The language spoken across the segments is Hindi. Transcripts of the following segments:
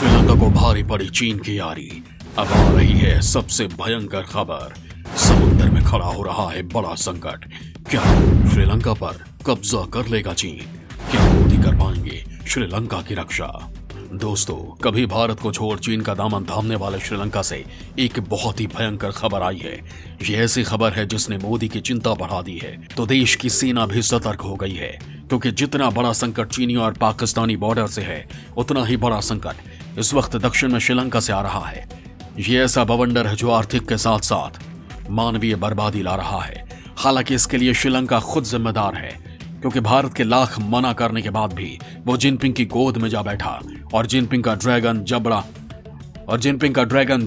श्रीलंका को भारी पड़ी चीन की यारी। अब आ रही है सबसे भयंकर खबर। समुद्र में खड़ा हो रहा है बड़ा संकट। क्या श्रीलंका पर कब्जा कर लेगा चीन? क्या मोदी कर पाएंगे श्रीलंका की रक्षा? दोस्तों, कभी भारत को छोड़ चीन का दामन थामने वाले श्रीलंका से एक बहुत ही भयंकर खबर आई है। ये ऐसी खबर है जिसने मोदी की चिंता बढ़ा दी है, तो देश की सेना भी सतर्क हो गई है, क्योंकि जितना बड़ा संकट चीनी और पाकिस्तानी बॉर्डर से है, उतना ही बड़ा संकट इस वक्त दक्षिण में श्रीलंका से आ रहा है। ये ऐसा बवंडर है जो आर्थिक के साथ साथ मानवीय बर्बादी ला रहा है। हालांकि इसके लिए श्रीलंका खुद जिम्मेदार है, क्योंकि भारत के लाख मना करने के बाद भी वो जिनपिंग की गोद में जा बैठा और जिनपिंग का ड्रैगन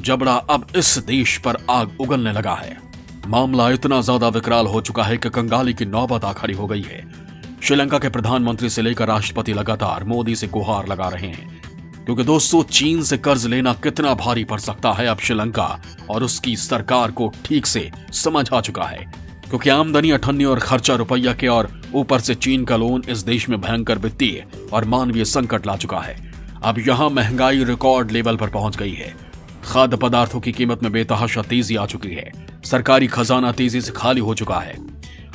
जबड़ा अब इस देश पर आग उगलने लगा है। मामला इतना ज्यादा विकराल हो चुका है कि कंगाली की नौबत आ खड़ी हो गई है। श्रीलंका के प्रधानमंत्री से लेकर राष्ट्रपति लगातार मोदी से गुहार लगा रहे हैं, क्योंकि दोस्तों चीन से कर्ज लेना कितना भारी पड़ सकता है अब श्रीलंका और उसकी सरकार को ठीक से समझ आ चुका है, क्योंकि आमदनी अठन्नी और खर्चा रुपया के और ऊपर से चीन का लोन इस देश में भयंकर वित्तीय और मानवीय संकट ला चुका है। अब यहां महंगाई रिकॉर्ड लेवल पर पहुंच गई है। खाद्य पदार्थों की कीमत में बेतहाशा तेजी आ चुकी है। सरकारी खजाना तेजी से खाली हो चुका है।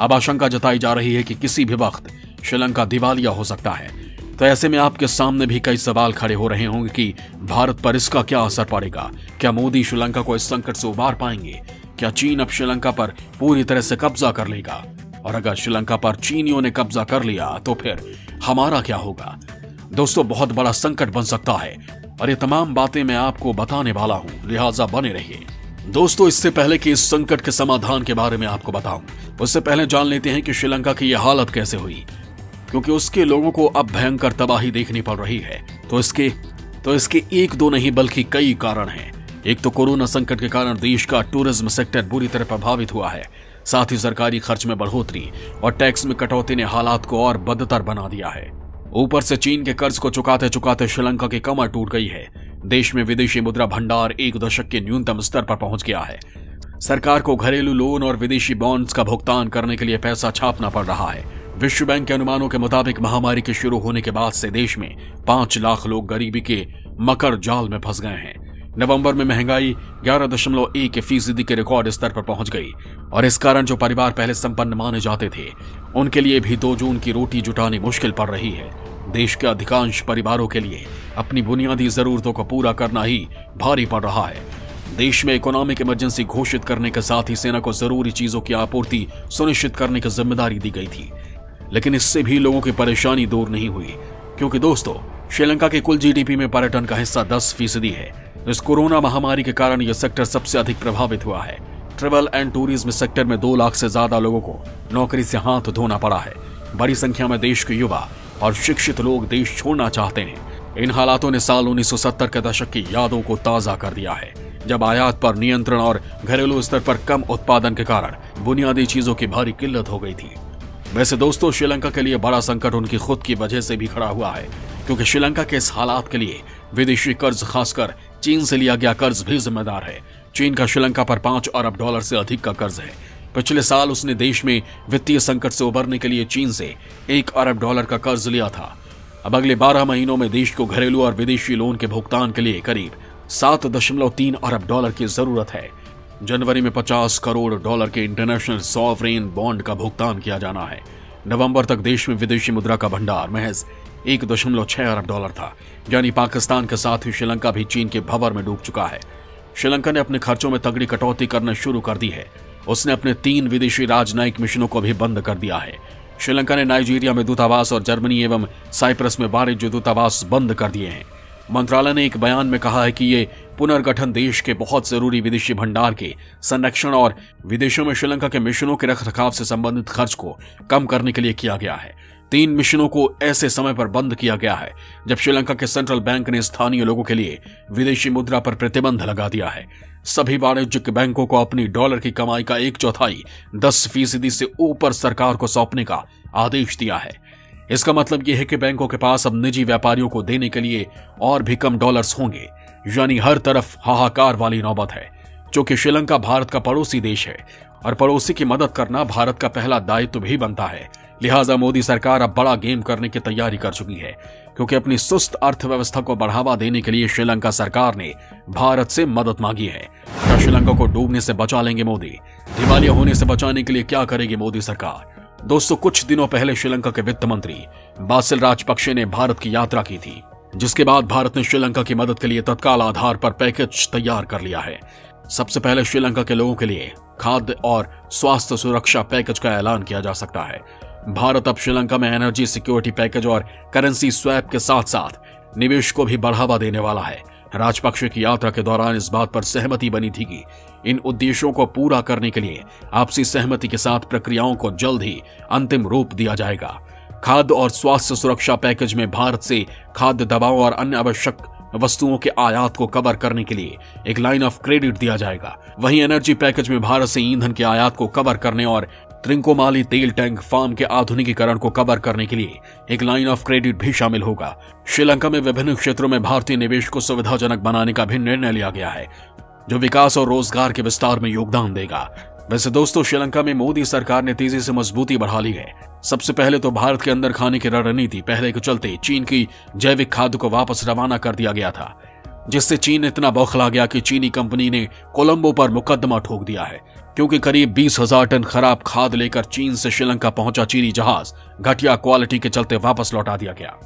अब आशंका जताई जा रही है कि किसी भी वक्त श्रीलंका दिवालिया हो सकता है। तो ऐसे में आपके सामने भी कई सवाल खड़े हो रहे होंगे कि भारत पर इसका क्या असर पड़ेगा। क्या मोदी श्रीलंका को इस संकट से उबार पाएंगे? क्या चीन अब श्रीलंका पर पूरी तरह से कब्जा कर लेगा? और अगर श्रीलंका पर चीनियों ने कब्जा कर लिया तो फिर हमारा क्या होगा? दोस्तों, बहुत बड़ा संकट बन सकता है और ये तमाम बातें मैं आपको बताने वाला हूं, लिहाजा बने रहिए। दोस्तों, इससे पहले कि इस संकट के समाधान के बारे में आपको बताऊं, उससे पहले जान लेते हैं कि श्रीलंका की यह हालत कैसे हुई, क्योंकि उसके लोगों को अब भयंकर तबाही देखनी पड़ रही है। तो इसके एक दो नहीं बल्कि कई कारण हैं। एक तो कोरोना संकट के कारण देश का टूरिज्म सेक्टर बुरी तरह प्रभावित हुआ है। साथ ही सरकारी खर्च में बढ़ोतरी और टैक्स में कटौती ने हालात को और बदतर बना दिया है। ऊपर से चीन के कर्ज को चुकाते चुकाते श्रीलंका की कमर टूट गई है। देश में विदेशी मुद्रा भंडार एक दशक के न्यूनतम स्तर पर पहुंच गया है। सरकार को घरेलू लोन और विदेशी बॉन्ड्स का भुगतान करने के लिए पैसा छापना पड़ रहा है। विश्व बैंक के अनुमानों के मुताबिक महामारी के शुरू होने के बाद से देश में 5 लाख लोग गरीबी के मकर जाल में फंस गए हैं। नवंबर में महंगाई 11.1% के रिकॉर्ड स्तर पर पहुंच गई और इस कारण जो परिवार पहले संपन्न माने जाते थे, उनके लिए भी 2 जून की रोटी जुटानी मुश्किल पड़ रही है। देश के अधिकांश परिवारों के लिए अपनी बुनियादी जरूरतों को पूरा करना ही भारी पड़ रहा है। देश में इकोनॉमिक इमरजेंसी घोषित करने के साथ ही सेना को जरूरी चीजों की आपूर्ति सुनिश्चित करने की जिम्मेदारी दी गई थी, लेकिन इससे भी लोगों की परेशानी दूर नहीं हुई, क्योंकि दोस्तों श्रीलंका के कुल जीडीपी में पर्यटन का हिस्सा 10% है। इस कोरोना महामारी के कारण यह सेक्टर सबसे अधिक प्रभावित हुआ है। ट्रेवल एंड टूरिज्म सेक्टर में 2 लाख से ज्यादा लोगों को नौकरी से हाथ धोना पड़ा है। बड़ी संख्या में देश के युवा और शिक्षित लोग देश छोड़ना चाहते हैं। इन हालातों ने साल 1970 के दशक की यादों को ताजा कर दिया है, जब आयात पर नियंत्रण और घरेलू स्तर पर कम उत्पादन के कारण बुनियादी चीजों की भारी किल्लत हो गई थी। वैसे दोस्तों, श्रीलंका के लिए बड़ा संकट उनकी खुद की वजह से भी खड़ा हुआ है, क्योंकि श्रीलंका के इस हालात के लिए विदेशी कर्ज, खासकर चीन से लिया गया कर्ज भी जिम्मेदार है। चीन का श्रीलंका पर $5 अरब से अधिक का कर्ज है। पिछले साल उसने देश में वित्तीय संकट से उबरने के लिए चीन से $1 अरब का कर्ज लिया था। अब अगले 12 महीनों में देश को घरेलू और विदेशी लोन के भुगतान के लिए करीब $7.3 अरब की जरूरत है। जनवरी में $50 करोड़ के इंटरनेशनल सॉवरेन बॉन्ड का भुगतान किया जाना है। नवंबर तक देश में विदेशी मुद्रा का भंडार महज $1.6 अरब था, यानी पाकिस्तान के साथ ही श्रीलंका भी चीन के भंवर में डूब चुका है। श्रीलंका ने अपने खर्चों में तगड़ी कटौती करना शुरू कर दी है। उसने अपने 3 विदेशी राजनयिक मिशनों को भी बंद कर दिया है। श्रीलंका ने नाइजीरिया में दूतावास और जर्मनी एवं साइप्रस में वाणिज्य दूतावास बंद कर दिए हैं। मंत्रालय ने एक बयान में कहा है कि ये पुनर्गठन देश के बहुत जरूरी विदेशी भंडार के संरक्षण और विदेशों में श्रीलंका के मिशनों के रखरखाव से संबंधित खर्च को कम करने के लिए किया गया है। 3 मिशनों को ऐसे समय पर बंद किया गया है जब श्रीलंका के सेंट्रल बैंक ने स्थानीय लोगों के लिए विदेशी मुद्रा पर प्रतिबंध लगा दिया है। सभी वाणिज्यिक बैंकों को अपनी डॉलर की कमाई का 1/4 10% से ऊपर सरकार को सौंपने का आदेश दिया है। इसका मतलब यह है कि बैंकों के पास अब निजी व्यापारियों को देने के लिए और भी कम डॉलर्स होंगे, यानी हर तरफ हाहाकार वाली नौबत है। चूंकि श्रीलंका भारत का पड़ोसी देश है और पड़ोसी की मदद करना भारत का पहला दायित्व भी बनता है, लिहाजा मोदी सरकार अब बड़ा गेम करने की तैयारी कर चुकी है। क्योंकि अपनी सुस्त अर्थव्यवस्था को बढ़ावा देने के लिए श्रीलंका सरकार ने भारत से मदद मांगी है। क्या श्रीलंका को डूबने से बचा लेंगे मोदी? दिवालिया होने से बचाने के लिए क्या करेगी मोदी सरकार? दोस्तों, कुछ दिनों पहले श्रीलंका के वित्त मंत्री बासिल राजपक्षे ने भारत की यात्रा की थी, जिसके बाद भारत ने श्रीलंका की मदद के लिए तत्काल आधार पर पैकेज तैयार कर लिया है। सबसे पहले श्रीलंका के लोगों के लिए खाद्य और स्वास्थ्य सुरक्षा पैकेज का ऐलान किया जा सकता है। भारत अब श्रीलंका में एनर्जी सिक्योरिटी पैकेज और करेंसी स्वैप के साथ साथ निवेश को भी बढ़ावा देने वाला है। राजपक्षे की यात्रा के दौरान इस बात पर सहमति बनी थी कि इन उद्देश्यों को पूरा करने के लिए आपसी सहमति के साथ प्रक्रियाओं को जल्द ही अंतिम रूप दिया जाएगा। खाद्य और स्वास्थ्य सुरक्षा पैकेज में भारत से खाद्य दवाओं और अन्य आवश्यक वस्तुओं के आयात को कवर करने के लिए एक लाइन ऑफ क्रेडिट दिया जाएगा। वहीं एनर्जी पैकेज में भारत से ईंधन के आयात को कवर करने और त्रिंकोमाली तेल टैंक फार्म के आधुनिकीकरण को कवर करने के लिए एक लाइन ऑफ क्रेडिट भी शामिल होगा। श्रीलंका में विभिन्न क्षेत्रों में भारतीय निवेश को सुविधाजनक बनाने का भी निर्णय लिया गया है, जो विकास और रोजगार के विस्तार में योगदान देगा। वैसे दोस्तों, श्रीलंका में मोदी सरकार ने तेजी से मजबूती बढ़ा ली है। सबसे पहले तो भारत के अंदर खाने की रणनीति पहले के चलते चीन की जैविक खाद्य को वापस रवाना कर दिया गया था, जिससे चीन इतना बौखला गया कि चीनी कंपनी ने कोलंबो पर मुकदमा ठोक दिया है, क्योंकि करीब 20,000 टन खराब खाद लेकर चीन से श्रीलंका पहुंचा चीनी जहाज घटिया क्वालिटी के चलते वापस लौटा दिया गया।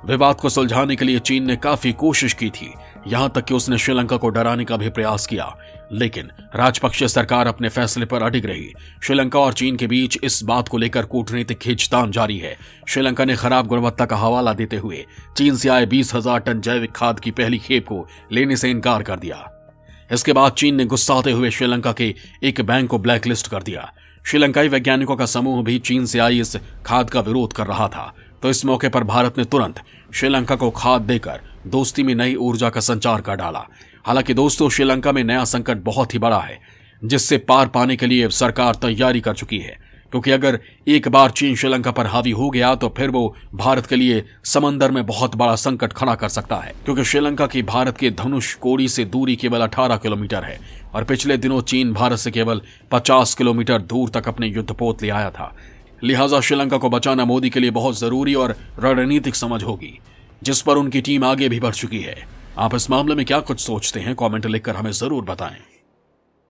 विवाद को सुलझाने के लिए चीन ने काफी कोशिश की थी, यहां तक कि उसने श्रीलंका को डराने का भी प्रयास किया, लेकिन राजपक्षे सरकार अपने फैसले पर अडिग रही। श्रीलंका और चीन के बीच इस बात को लेकर कूटनीतिक खींचतान जारी है। श्रीलंका ने खराब गुणवत्ता का हवाला देते हुए चीन से आए 20,000 टन जैविक खाद की पहली खेप को लेने से इनकार कर दिया। इसके बाद चीन ने गुस्साते हुए श्रीलंका के एक बैंक को ब्लैकलिस्ट कर दिया। श्रीलंकाई वैज्ञानिकों का समूह भी चीन से आई इस खाद का विरोध कर रहा था, तो इस मौके पर भारत ने तुरंत श्रीलंका को खाद देकर दोस्ती में नई ऊर्जा का संचार कर डाला। हालांकि दोस्तों, श्रीलंका में नया संकट बहुत ही बड़ा है, जिससे पार पाने के लिए सरकार तैयारी कर चुकी है, क्योंकि अगर एक बार चीन श्रीलंका पर हावी हो गया तो फिर वो भारत के लिए समंदर में बहुत बड़ा संकट खड़ा कर सकता है, क्योंकि श्रीलंका की भारत के धनुष कोड़ी से दूरी केवल 18 किलोमीटर है और पिछले दिनों चीन भारत से केवल 50 किलोमीटर दूर तक अपने युद्धपोत ले आया था। लिहाजा श्रीलंका को बचाना मोदी के लिए बहुत जरूरी और रणनीतिक समझ होगी, जिस पर उनकी टीम आगे भी बढ़ चुकी है। आप इस मामले में क्या कुछ सोचते हैं? कमेंट लिखकर हमें जरूर बताएं।